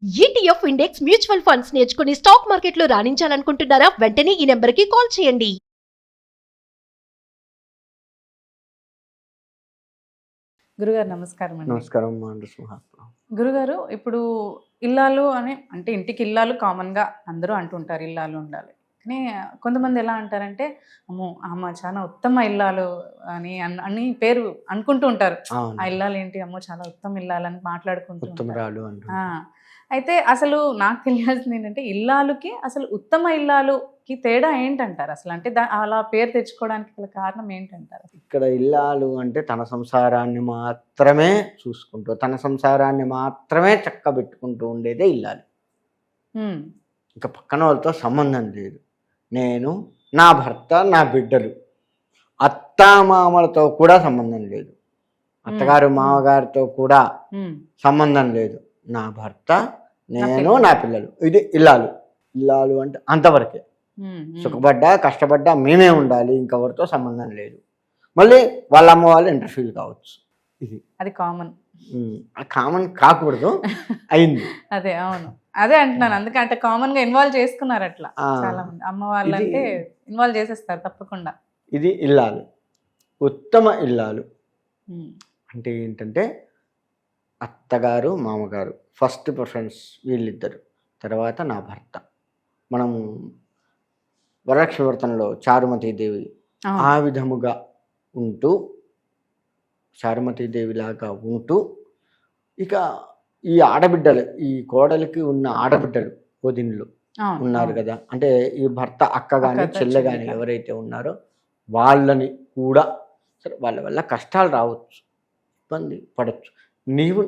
ETF index mutual funds నేర్చుకుని stock మార్కెట్లో రాణించాలనుకుంటున్నారా? వెంటనే ఈ నెంబర్కి కాల్ చేయండి. గురుగారు నమస్కారం అండి. నమస్కారం గురుగారు, ఇప్పుడు ఇల్లాలు అంటే ఇంటికి ఇల్లాలు కామన్గా అందరూ అంటుంటారు, ఇల్లాలు ఉండాలి. కానీ కొంతమంది ఎలా అంటారంటే, అమ్మ చాలా ఉత్తమ ఇల్లాలు అని పేరు అనుకుంటూ ఉంటారు. ఆ ఇల్లాలు ఏంటి, అమ్మో చాలా ఉత్తమ ఇల్లాలని మాట్లాడుకుంటూ ఉంటారు. అయితే అసలు నాకు తెలియాల్సింది ఏంటంటే, ఇల్లాలుకి అసలు ఉత్తమ ఇల్లాలుకి తేడా ఏంటంటారు అసలు? అంటే అలా పేరు తెచ్చుకోవడానికి గల కారణం ఏంటంటారు? ఇక్కడ ఇల్లాలు అంటే తన సంసారాన్ని మాత్రమే చూసుకుంటూ, తన సంసారాన్ని మాత్రమే చక్కబెట్టుకుంటూ ఉండేదే ఇల్లాలు. ఇంకా పక్కన వాళ్ళతో సంబంధం లేదు. నేను, నా భర్త, నా బిడ్డలు, అత్తామామలతో కూడా సంబంధం లేదు. అత్తగారు మామగారితో కూడా సంబంధం లేదు. నా భర్త, నేను, నా పిల్లలు, ఇది ఇల్లాలు. ఇల్లాలు అంటే అంతవరకే. సుఖపడ్డా కష్టపడ్డా మేమే ఉండాలి, ఇంకెవరితో సంబంధం లేదు. మళ్ళీ వాళ్ళ అమ్మ వాళ్ళు ఇంటర్ఫీల్ కావచ్చు. ఇది అది కామన్. కామన్ కాకూడదు, అయింది. అదే, అవును, అదే అంటున్నాను. అందుకే అంటే కామన్ గా ఇన్వాల్వ్ చేసుకున్నారు అట్లా చాలా మంది. అమ్మ వాళ్ళు అంటే ఇన్వాల్వ్ చేసేస్తారు తప్పకుండా. ఇది ఇల్లాలు. ఉత్తమ ఇల్లాలు అంటే ఏంటంటే, అత్తగారు మామగారు ఫస్ట్ ప్రిఫరెన్స్ వీళ్ళిద్దరు, తర్వాత నా భర్త. మనము వరలక్ష్మీవ్రతంలో చారుమతీదేవి ఆ విధముగా ఉంటూ, చారుమతీదేవిలాగా ఉంటూ, ఇక ఈ ఆడబిడ్డలు, ఈ కోడలికి ఉన్న ఆడబిడ్డలు వదినలు ఉన్నారు కదా, అంటే ఈ భర్త అక్క కానీ చెల్లె కానీ ఎవరైతే ఉన్నారో వాళ్ళని కూడా, సరే వాళ్ళ వల్ల కష్టాలు రావచ్చు, ఇబ్బంది పడవచ్చు. నీవు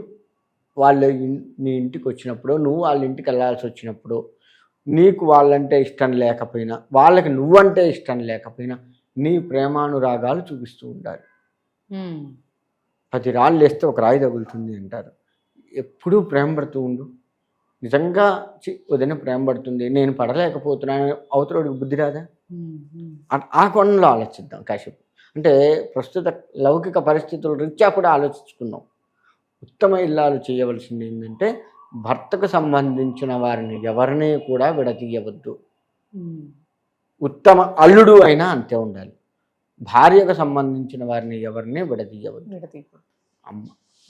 నీ ఇంటికి వచ్చినప్పుడు, నువ్వు వాళ్ళ ఇంటికి వెళ్ళాల్సి వచ్చినప్పుడు, నీకు వాళ్ళంటే ఇష్టం లేకపోయినా, వాళ్ళకి నువ్వంటే ఇష్టం లేకపోయినా, నీ ప్రేమానురాగాలు చూపిస్తూ ఉండాలి. 10 రాళ్ళు వేస్తే ఒక రాయి తగులుతుంది అంటారు. ఎప్పుడూ ప్రేమ పడుతూ ఉండు. నిజంగా వదిన ప్రేమ పడుతుంది, నేను పడలేకపోతున్నాను, అవతలోడికి బుద్ధి రాదా? ఆ కోణంలో ఆలోచిద్దాం కాసేపు. అంటే ప్రస్తుత లౌకిక పరిస్థితుల రీత్యా కూడా ఆలోచించుకుందాం. ఉత్తమ ఇల్లాలు చేయవలసింది ఏంటంటే, భర్తకు సంబంధించిన వారిని ఎవరిని కూడా విడతీయవద్దు. ఉత్తమ అల్లుడు అయినా అంతే ఉండాలి. భార్యకు సంబంధించిన వారిని ఎవరిని విడతీయవద్దు.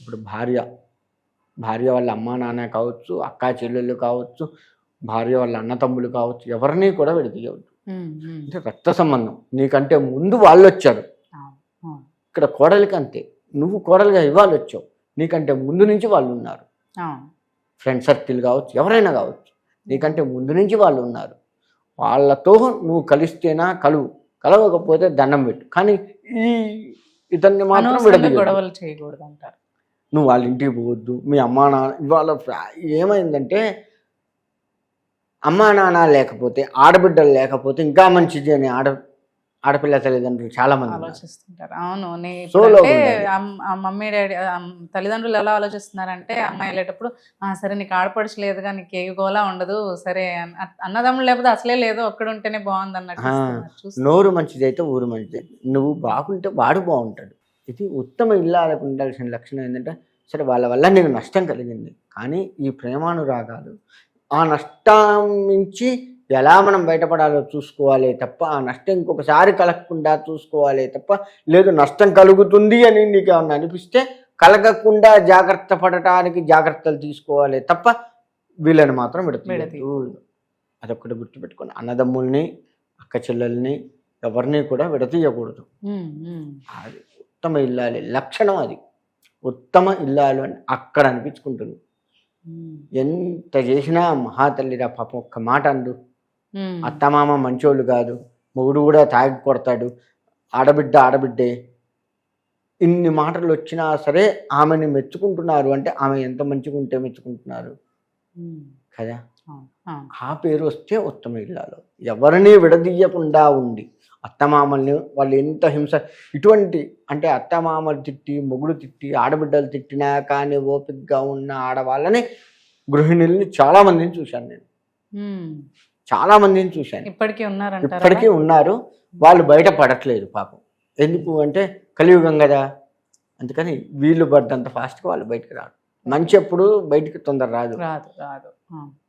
ఇప్పుడు భార్య వాళ్ళ అమ్మా నాన్న కావచ్చు, అక్కా చెల్లెళ్ళు కావచ్చు, భార్య వాళ్ళ అన్న తమ్ముళ్ళు కావచ్చు, ఎవరిని కూడా విడతీయవద్దు. అంటే రక్త సంబంధం. నీకంటే ముందు వాళ్ళు వచ్చారు. ఇక్కడ కోడలికి అంతే. నువ్వు కోడలుగా ఇవ్వాలి వచ్చావు, నీకంటే ముందు నుంచి వాళ్ళు ఉన్నారు. ఫ్రెండ్ సర్కిల్ కావచ్చు, ఎవరైనా కావచ్చు, నీకంటే ముందు నుంచి వాళ్ళు ఉన్నారు. వాళ్ళతో నువ్వు కలిస్తేనా కలవకపోతే దండం పెట్టు. కానీ ఇతన్ని మాత్రం గొడవలు చేయకూడదు అంటారు. నువ్వు వాళ్ళ ఇంటికి పోవద్దు. మీ అమ్మా నాన్న ఇవాళ ఏమైందంటే, అమ్మా నాన్న లేకపోతే, ఆడబిడ్డలు లేకపోతే ఇంకా మంచిది అని ఆడపిల్ల తల్లిదండ్రులు చాలా మంది ఆలోచిస్తుంటారు. అవును, మమ్మీ డాడీ తల్లిదండ్రులు ఎలా ఆలోచిస్తున్నారంటే, అమ్మాయి వెళ్ళేటప్పుడు సరే నీకు ఆడపడచలేదుగా, నీకు ఏ గోలా ఉండదు, సరే అన్నదమ్ములు లేకపోతే అసలే లేదు, ఒక్కడ ఉంటేనే బాగుంది అన్నట్టు. నోరు మంచిది అయితే ఊరు మంచిది. నువ్వు బాగుంటే వాడు బాగుంటాడు. ఇది ఉత్తమ ఇల్లాలకు ఉండాల్సిన లక్షణం ఏంటంటే, సరే వాళ్ళ వల్ల నీకు నష్టం కలిగింది, కానీ ఈ ప్రేమానురాగాలు, ఆ నష్టం నుంచి ఎలా మనం బయటపడాలో చూసుకోవాలి తప్ప, ఆ నష్టం ఇంకొకసారి కలగకుండా చూసుకోవాలి తప్ప, లేదు నష్టం కలుగుతుంది అని నీకు ఏమన్నా అనిపిస్తే కలగకుండా జాగ్రత్త పడటానికి జాగ్రత్తలు తీసుకోవాలి తప్ప, వీళ్ళని మాత్రం విడతీయద్దు. అదొక్కటి గుర్తుపెట్టుకోండి. అన్నదమ్ముల్ని, అక్క చెల్లెల్ని ఎవరిని కూడా విడతీయకూడదు. అది ఉత్తమ ఇల్లాలి లక్షణం. అది ఉత్తమ ఇల్లాలు అని అక్కడ అనిపించుకుంటుంది. ఎంత చేసినా మహాతల్లిరా పాపం ఒక్క మాట అందు, అత్తమామ మంచోళ్ళు కాదు, మొగుడు కూడా తాగి కొడతాడు, ఆడబిడ్డే, ఇన్ని మాటలు వచ్చినా సరే ఆమెని మెచ్చుకుంటున్నారు అంటే ఆమె ఎంత మంచిగా ఉంటే మెచ్చుకుంటున్నారు కదా. ఆ పేరు వస్తే ఉత్తమ ఇల్లాలు. ఎవరిని విడదీయకుండా ఉండి, అత్తమామల్ని వాళ్ళు ఎంత హింస, ఇటువంటి అంటే అత్తమామలు తిట్టి, మొగుడు తిట్టి, ఆడబిడ్డలు తిట్టినా కానీ ఓపికగా ఉన్న ఆడవాళ్ళని, గృహిణుల్ని చాలామందిని చూశాను నేను. చాలామందిని చూశాను. ఇప్పటికీ ఉన్నారు. వాళ్ళు బయట పడట్లేదు పాపం. ఎందుకు అంటే కలియుగం కదా, అందుకని వీళ్ళు పడ్డంత ఫాస్ట్గా వాళ్ళు బయటకు రారు. మంచి ఎప్పుడు బయటికి తొందర రాదు, రాదు రాదు.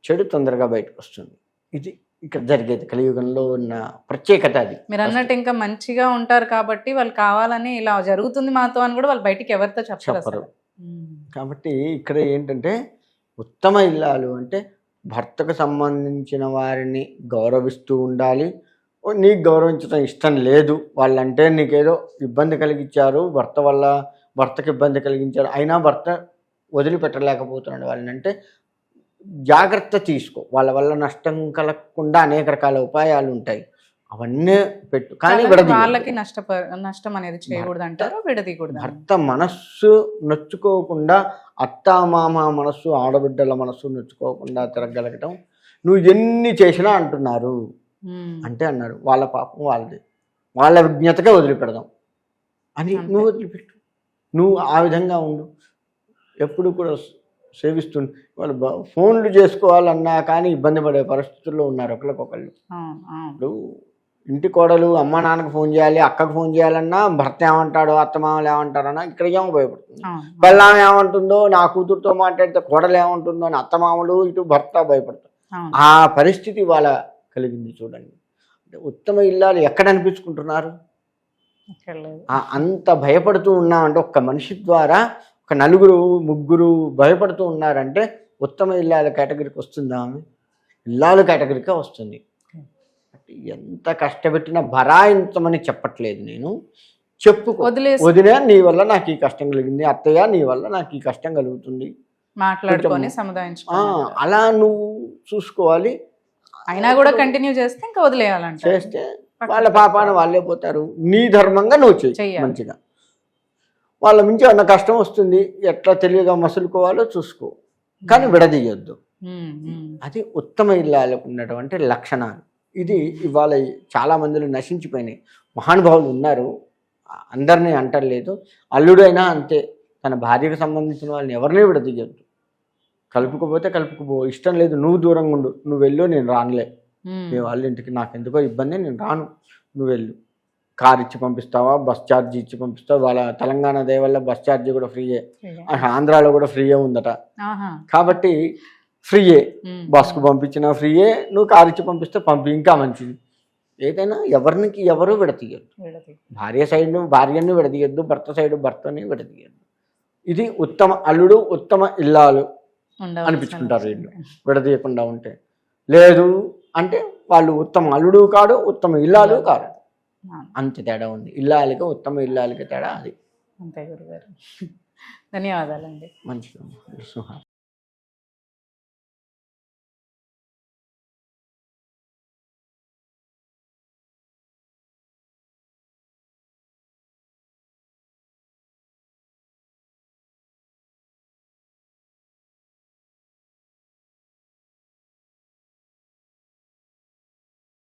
చెడు తొందరగా బయటకు వస్తుంది. ఇది ఇక్కడ జరిగేది కలియుగంలో ఉన్న ప్రత్యేకత. అది మీరు అన్నట్టు ఇంకా మంచిగా ఉంటారు కాబట్టి వాళ్ళు కావాలని ఇలా జరుగుతుంది మాతో అని కూడా వాళ్ళు బయటికి ఎవరితో చెప్పరు చెప్పరు. అసలు. కాబట్టి ఇక్కడ ఏంటంటే ఉత్తమ ఇల్లాలు అంటే భర్తకు సంబంధించిన వారిని గౌరవిస్తూ ఉండాలి. ఓ నీకు గౌరవించడం ఇష్టం లేదు, వాళ్ళంటే నీకేదో ఇబ్బంది కలిగించారు, భర్త వల్ల భర్తకు ఇబ్బంది కలిగించారు, అయినా భర్త వదిలిపెట్టలేకపోతున్నాడు వాళ్ళని అంటే జాగ్రత్త తీసుకో. వాళ్ళ వల్ల నష్టం కలగకుండా అనేక రకాల ఉపాయాలు ఉంటాయి, అవన్నీ పెట్టు. కానీ వాళ్ళకి నష్టం అనేది చేయకూడదు అంటారు, విడదీయకూడదు. భర్త మనస్సు నొచ్చుకోకుండా, అత్తామామ మనస్సు, ఆడబిడ్డల మనస్సు నొచ్చుకోకుండా తిరగలగటం. నువ్వు ఎన్ని చేసినా అంటున్నారు అంటే అన్నారు, వాళ్ళ పాపం వాళ్ళది, వాళ్ళ విజ్ఞతగా వదిలిపెడదాం అని నువ్వు వదిలిపెట్టు. నువ్వు ఆ విధంగా ఉండు. ఎప్పుడు కూడా సేవిస్తుంది. వాళ్ళు ఫోన్లు చేసుకోవాలన్నా కానీ ఇబ్బంది పడే పరిస్థితుల్లో ఉన్నారు ఒకరికొకళ్ళు. ఇప్పుడు ఇంటి కోడలు అమ్మ నాన్నకు ఫోన్ చేయాలి, అక్కకు ఫోన్ చేయాలన్నా భర్త ఏమంటాడో, అత్తమామలు ఏమంటారన్నా ఇక్కడ ఏమో భయపడుతుంది. బెల్లం ఏమంటుందో, నా కూతురుతో మాట్లాడితే కోడలు ఏమంటుందో అని అత్తమామలు, ఇటు భర్త భయపడతారు. ఆ పరిస్థితి వాళ్ళ కలిగింది చూడండి. అంటే ఉత్తమ ఇల్లాలు ఎక్కడ అనిపించుకుంటున్నారు? అంత భయపడుతూ ఉన్నామంటే ఒక్క మనిషి ద్వారా ఒక నలుగురు ముగ్గురు భయపడుతూ ఉన్నారంటే ఉత్తమ ఇల్లాల కేటగిరీకి వస్తుందా? ఆమె ఇల్లాలు కేటగిరీగా వస్తుంది. ఎంత కష్టపెట్టినా భరాయించమని చెప్పట్లేదు నేను, చెప్పుకో. వదిన నీ వల్ల నాకు ఈ కష్టం కలిగింది, అత్తయ్య నీ వల్ల నాకు ఈ కష్టం కలుగుతుంది, మాట్లాడుకొని సమాధానించుకో. అలా నువ్వు చూసుకోవాలి. అయినా కూడా కంటిన్యూ చేస్తే ఇంకా వదిలేయాలంట. చేస్తే వాళ్ళ పాపాన వాళ్ళే పోతారు. నీ ధర్మంగా నువ్వు చెయ్యి మంచిగా. వాళ్ళ మించి అన్న కష్టం వస్తుంది, ఎట్లా తెలివిగా మసులుకోవాలో చూసుకో, కానీ విడదీయొద్దు. అది ఉత్తమ ఇల్లాలకు ఉన్నటువంటి లక్షణాలు. ఇది ఇవాళ చాలా మందిలో నశించిపోయినాయి. మహానుభావులు ఉన్నారు, అందరినీ అంటలేదు. అల్లుడైనా అంతే, తన భార్యకు సంబంధించిన వాళ్ళని ఎవరినీ విడదీయొద్దు. కలుపుకోపోతే కలుపుకుపో, ఇష్టం లేదు నువ్వు దూరంగా ఉండు, నువ్వు వెళ్ళు, నేను రానులే మీ వాళ్ళ ఇంటికి, నాకు ఎందుకో ఇబ్బంది, నేను రాను, నువ్వు వెళ్ళు. కార్ ఇచ్చి పంపిస్తావా, బస్ ఛార్జీ ఇచ్చి పంపిస్తావా? వాళ్ళ తెలంగాణ దే వల్ల బస్ ఛార్జీ కూడా ఫ్రీయే, ఆంధ్రాలో కూడా ఫ్రీయే ఉందట. కాబట్టి ఫ్రీయే, బస్కు పంపించినా ఫ్రీయే, నువ్వు కార్ ఇచ్చి పంపిస్తే పంపి, ఇంకా మంచిది. ఏదైనా ఎవరికి ఎవరు విడతీయద్దు. భార్య సైడ్ భార్యని విడదీయద్దు, భర్త సైడ్ భర్తని విడదీయద్దు. ఇది ఉత్తమ అల్లుడు, ఉత్తమ ఇల్లాలు అనిపించుకుంటారు వీళ్ళు విడదీయకుండా ఉంటే. లేదు అంటే వాళ్ళు ఉత్తమ అల్లుడు కాడు, ఉత్తమ ఇల్లాలు కాదు, అంత తేడా ఉంది. ఇల్లాలికి ఉత్తమ ఇల్లాలికి తేడా అది. అంతే గురుగారు. ధన్యవాదాలండి. మంచిది.